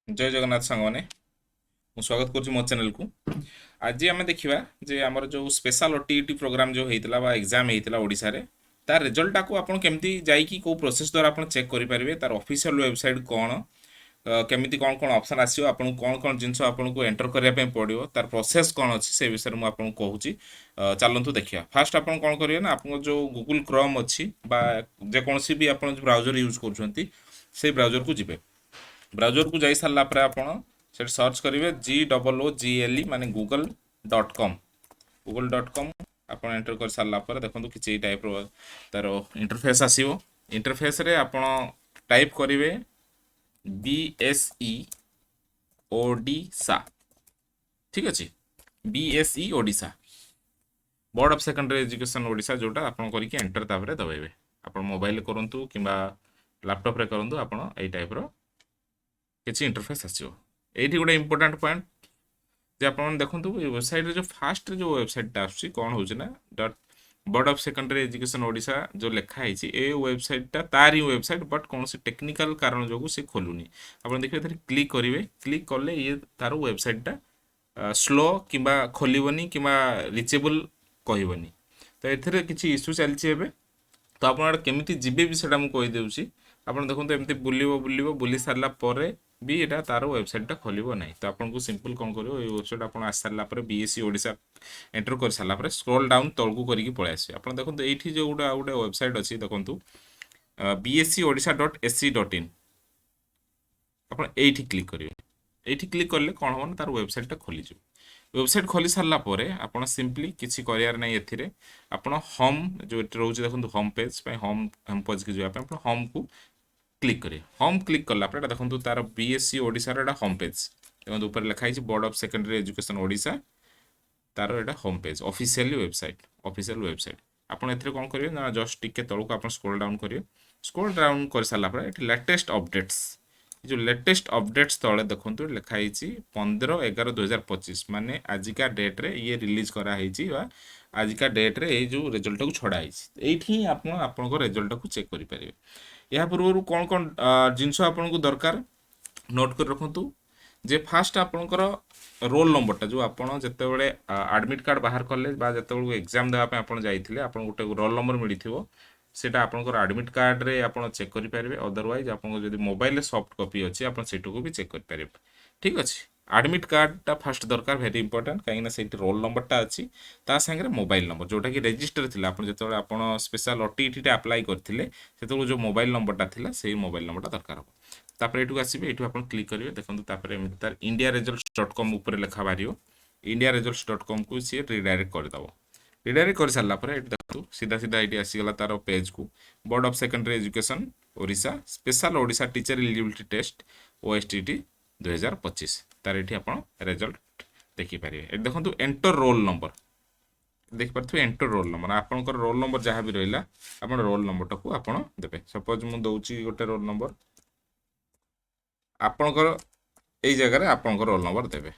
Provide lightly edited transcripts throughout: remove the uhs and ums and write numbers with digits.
जय जगन्नाथ सांग मैंने स्वागत करुँ मो चैनल को। आज आम देखा जे आमर जो स्पेशल ओटीईटी प्रोग्राम जो होता बा एग्जाम होता ओडिशा रे तार रिजल्ट को आपन केमती जाइकी को प्रोसेस द्वारा आपन चेक करि परिबे तार ऑफिशियल वेबसाइट कौन केमिति कौन कौन ऑप्शन आसियो आपन कौन कौन जिंस आपन को एंटर करिया पे पड़ियो तार प्रोसेस कौन अछि से विषय में आपन कहूची। चलंतु देखिया फास्ट आपन कौन करिवे ना आपन जो गूगल क्रोम अछि बा जे कोनसी भी आपन ब्राउजर यूज करूछंती से ब्राउजर को जिबे। ब्राउजर को जाई सारला पर आपन से सर्च करेंगे GOOGLE माने google.com आप एंटर कर सारा पर देखो कि टाइप तार इंटरफेस आसो। इंटरफेस रे आप टाइप करेंगे BSE ओडिशा। ठीक अच्छे BSE Odisha board of secondary education Odisha जोटा आप करके एंटर तापर दबाइबे। आप मोबाइल करूँ कि लैपटॉप रे करूँ आप टाइप किसी इंटरफेस आसो। ये गोटे इंपोर्टाट पॉइंट जे आप देखो वेबसाइट जो फास्ट जो वेबसाइटा आसूँ कौन हो dot board of secondary education Odisha जो लिखाई ए वेबसाइटा तार ही वेबसाइट बट कौन से टेक्निकल कारण जो सी खोलुनी आप देखिए क्लिक करेंगे। क्लिक कले ये तार वेबसाइटा स्लो कि खोलनी कि रिचेबल कहबनी तो ये किसी इश्यू चलती है। तो आप केमी जीवे भी से मुझे आप देखो एमती बुल बुली सारा भी यहाँ तार वेबसाइटा खोलो ना। तो आपको सिंपल कौन कर वेबसाइट आप आस सारा BSE ओडिशा एंटर कर सारा स्क्रॉल डाउन तलू करके पलि आस। आप देखो ये जो गोटे वेबसाइट अच्छी देखो BSEOdisha.ac.in आप ये क्लिक करेंगे। ये क्लिक कले कौन हम तार वेबसाइटा खोली वेबसाइट खोली सारा आप सिंपली किसी करार ना ये आप होम जो रोचे देखो होम पेज होम पेज की जावाई आप होम को क्लिक करें। होम क्लिक कला देखो तार BSE ओडिशा होम पेज देखो ऊपर लिखाई board of secondary education Odisha तार यहाँ होम पेज ऑफिशियल वेबसाइट आपड़ ए कौन करेंगे ना जस्ट टिके तलक आप स्क्रॉल डाउन करेंगे। स्क्रॉल डाउन कर सारा लेटेस्ट अपडेट्स जो लेटेस्ट अपडेट्स तले देखो लिखाई 15/11/2025 माने आजिका डेट रे ये रिलीज कराई आजिका डेट रे ये जो रिजल्ट को छड़ाई ये आप रिजल्ट को चेक करेंगे। या पूर्व कौन कौन जिनस आपको दरकार नोट कर रखु जे फास्ट आपणकर रोल नंबरटा जो आपड़ जिते आडमिट कार्ड बाहर कले जो एग्जाम देवाई आप जाइए आप गोटे रोल नंबर मिली सेटा आपंकर आडमिट कार्ड रे आप चेक करेंगे। अदरवाइज आप मोबाइल सॉफ्ट कॉपी अच्छी आप को भी चेक करेंगे। ठीक अच्छे आडमिट कार्डटा फास्ट दरकार वेरी इंपोर्टेंट कहीं से रोल नंबरटा अच्छी ता सागर मोबाइल नंबर जोटा कि रजिस्टर थी आप जो आप स्पेशल ओटीईटी अप्लाई करते से जो मोबाइल नंबरटा थी से मोबाइल नंबरटा दरकार हो। तापर ये आसवे ये आप क्लिक करेंगे देखो तार indiaresults.com उपर लेखा बाहर indiaresults.com को सी रिडायरेक्ट करदेव। रिडायरेक्ट कर सारा देखो सीधा सीधा ये आसीगला तार पेज को board of secondary education Odisha special Odisha teacher eligibility test OSTT 2025 तार ये आप रिजल्ट देखिपारे। ये देखो एंटर रोल नंबर देखिपे एंटर रोल नंबर आपंकर रोल नंबर जहाँ भी रहा आप रोल नंबरटा को आप देते। सपोज मुझे दूसरी गोटे रोल नंबर आपणकर यही जगह आपंकर रोल नंबर देवे।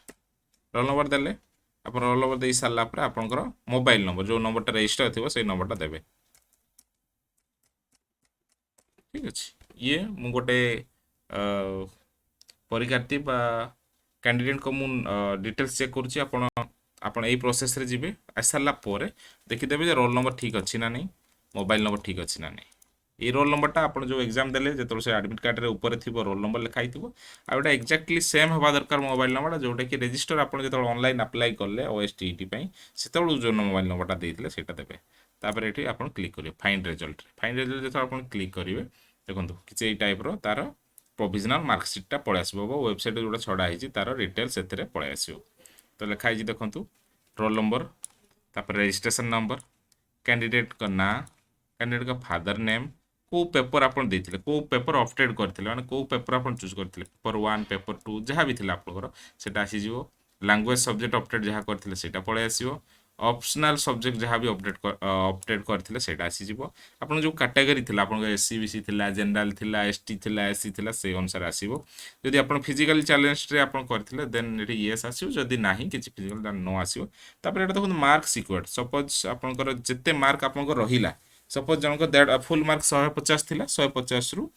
रोल नंबर देले आप रोल नंबर दे सारा आपंकर मोबाइल नंबर जो नंबरटा रजिस्टर थी से नंबरटा देवे। ठीक अच्छे ये मु गोटे परीक्षार्थी कैंडिडेट को मुझे डिटेल्स चेक करुँची आप प्रोसेस रे जिबे आस सारा देखीदेवे रोल नंबर ठीक अच्छी ना नहीं मोबाइल नंबर ठीक अच्छी ना नहीं। ये रोल नंबरटा आप जो एग्जाम देले जो से आडमिट कार्ड रे ऊपर थी रोल नंबर लिखाई थो आटा एक्जाक्टली सेम हवा दरकार मोबाइल नंबर जोटा कि रजिस्टर आप जो ऑनलाइन अप्लाई कले OSTET से जो मोबाइल नंबरटा देते से देवे। तापर ये आप क्लिक करेंगे फाइंड रिजल्ट जो आप क्लिक करेंगे देखो किसी टाइप तार प्रोविजनल मार्कसीटा पलि आस वेबसाइट जो छड़ाई तार डिटेल्स से पलि आस। तो लिखाई देखो रोल नंबर तापर रजिस्ट्रेशन नंबर कैंडिडेट का ना कैंडिडेट का फादर नेम को पेपर आप देते को पेपर अपडेट करते माने को पेपर आप चूज करते पेपर 1 पेपर 2 जहाँ भी थी आपटा आसीज। लैंग्वेज सब्जेक्ट अपडेट जहाँ करते से पलि आस। ऑप्शनल सब्जेक्ट जहाँ भी अपडेट करते से आसीज। आप जो कैटेगरी थी आप SC BC थी जनरल थी ST थी SC थी से अनुसार आसो। जदि आप फिजिकल चैलेंज आप करते देन ये येस आसो जदि ना कि फिजिकल न आसो। तापर देखो मार्क सिक्वेट सपोज आपंकर जिते मार्क आप रहा सपोज जनक फुल मार्क 150 थी 150 रु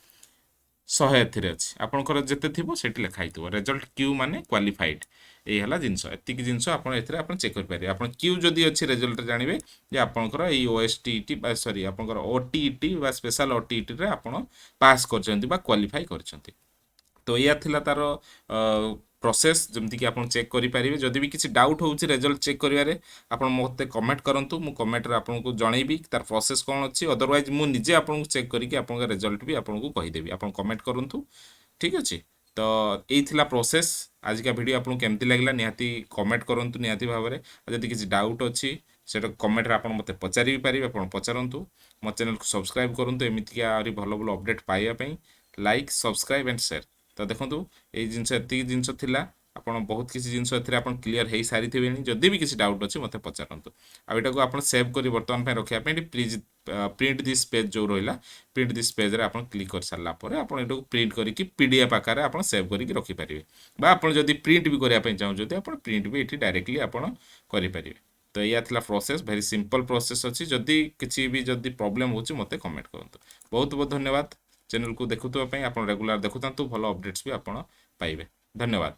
ଶହେ ଏଥିରେ ଅଛି ଆପଣଙ୍କର ଯେତେ ଥିବ ସେଠି ଲେଖା ହେଇଥିବ ରେଜଲ୍ଟ କ୍ୟୁ ମାନେ କ୍ୱାଲିଫାଇଡ୍ ଏଇ ହେଲା ଜିନିଷ ଏତିକି ଜିନିଷ ଆପଣ ଏଥିରେ ଆପଣ ଚେକ୍ କରିପାରିବେ ଆପଣ କ୍ୟୁ ଯଦି ଅଛି ରେଜଲ୍ଟ ଜାଣିବେ ଯେ ଆପଣଙ୍କର ଏଇ ଓଏସଟିଇଟି ବା ସରି ଆପଣଙ୍କର ଓଟିଇଟି ବା ସ୍ପେଶାଲ ଓଟିଇଟିରେ ଆପଣ ପାସ୍ କରିଛନ୍ତି ବା କ୍ୱାଲିଫାଇ କରିଛନ୍ତି ତ ଏଇଆ ଥିଲା ତାର ପ୍ରୋସେସ୍ ଯେମିତିକି ଆପଣ ଚେକ୍ କରିପାରିବେ ଯଦି ବି କିଛି ଡାଉଟ୍ ହେଉଛି ରେଜଲ୍ଟ ଚେକ୍ କରିବାରେ ଆପଣ ମୋତେ କମେଣ୍ଟ କରନ୍ତୁ ମୁଁ କମେଣ୍ଟରେ ଆପଣଙ୍କୁ ଜଣେଇବି ତାର ପ୍ରୋସେସ୍ କ'ଣ ଅଛି ଅଦରୱାଇଜ୍ ମୁଁ ନିଜେ ଆପଣଙ୍କୁ ଚେକ୍ କରିକି ଆପଣଙ୍କ ରେଜଲ୍ଟ ବି ଆପଣଙ୍କୁ କହିଦେବି ଆପଣ କମେଣ୍ଟ କରନ୍ତୁ ଠିକ୍ ଅଛି ତ ଏଇ ଥିଲା ପ୍ରୋସେସ୍ ଆଜିକା ଭିଡ଼ିଓ ଆପଣଙ୍କୁ କେମିତି ଲାଗିଲା ନିହାତି କମେଣ୍ଟ କରନ୍ତୁ ନିହାତି ଭାବରେ ଆଉ ଯଦି କିଛି ଡାଉଟ୍ ଅଛି ସେଇଟା କମେଣ୍ଟରେ ଆପଣ ମୋତେ ପଚାରି ବି ପାରିବେ ଆପଣ ପଚାରନ୍ତୁ ମୋ ଚ୍ୟାନେଲକୁ ସବସ୍କ୍ରାଇବ୍ କରନ୍ତୁ ଏମିତିକା ଆହୁରି ଭଲ ଭଲ ଅପଡ଼େଟ୍ ପାଇବା ପାଇଁ ଲାଇକ୍ ସବସ୍କ୍ରାଇବ୍ ଆଣ୍ଡ ସେୟାର ତ ଦେଖନ୍ତୁ ଏଇ ଜିନିଷ ଏତିକି ଜିନିଷ ଥିଲା ଆପଣ ବହୁତ କିଛି ଜିନିଷ ଏଥିରେ ଆପଣ କ୍ଲିୟର ହେଇସାରିଥିବେଣି ଯଦି ବି କିଛି ଡାଉଟ୍ ଅଛି ମୋତେ ପଚାରନ୍ତୁ ଆଉ ଏଟାକୁ ଆପଣ ସେଭ୍ କରି ବର୍ତ୍ତମାନ ପାଇଁ ରଖିବା ପାଇଁ ଏଠି ପ୍ଲିଜ୍ ପ୍ରିଣ୍ଟ ଦିସ୍ ପେଜ୍ ଯେଉଁ ରହିଲା ପ୍ରିଣ୍ଟ ଦିସ୍ ପେଜ୍ରେ ଆପଣ କ୍ଲିକ୍ କରିସାରିଲା ପରେ ଆପଣ ଏଟାକୁ ପ୍ରିଣ୍ଟ କରିକି PDF ଆକାରରେ ଆପଣ ସେଭ୍ କରିକି ରଖିପାରିବେ ବା ଆପଣ ଯଦି ପ୍ରିଣ୍ଟ ବି କରିବା ପାଇଁ ଚାହୁଁଛନ୍ତି ଆପଣ ପ୍ରିଣ୍ଟ ବି ଏଠି ଡାଇରେକ୍ଟଲି ଆପଣ କରିପାରିବେ ତ ଏଇଆ ଥିଲା ପ୍ରୋସେସ୍ ଭେରି ସିମ୍ପଲ୍ ପ୍ରୋସେସ୍ ଅଛି ଯଦି କିଛି ବି ଯଦି ପ୍ରୋବ୍ଲେମ୍ ହେଉଛି ମୋତେ କମେଣ୍ଟ କରନ୍ତୁ ବହୁତ ବହୁତ ଧନ୍ୟବାଦ ଚ୍ୟାନେଲକୁ ଦେଖୁଥିବା ପାଇଁ ଆପଣ ରେଗୁଲାର ଦେଖୁଥାନ୍ତୁ ଭଲ ଅପଡେଟ୍ସ ବି ଆପଣ ପାଇବେ ଧନ୍ୟବାଦ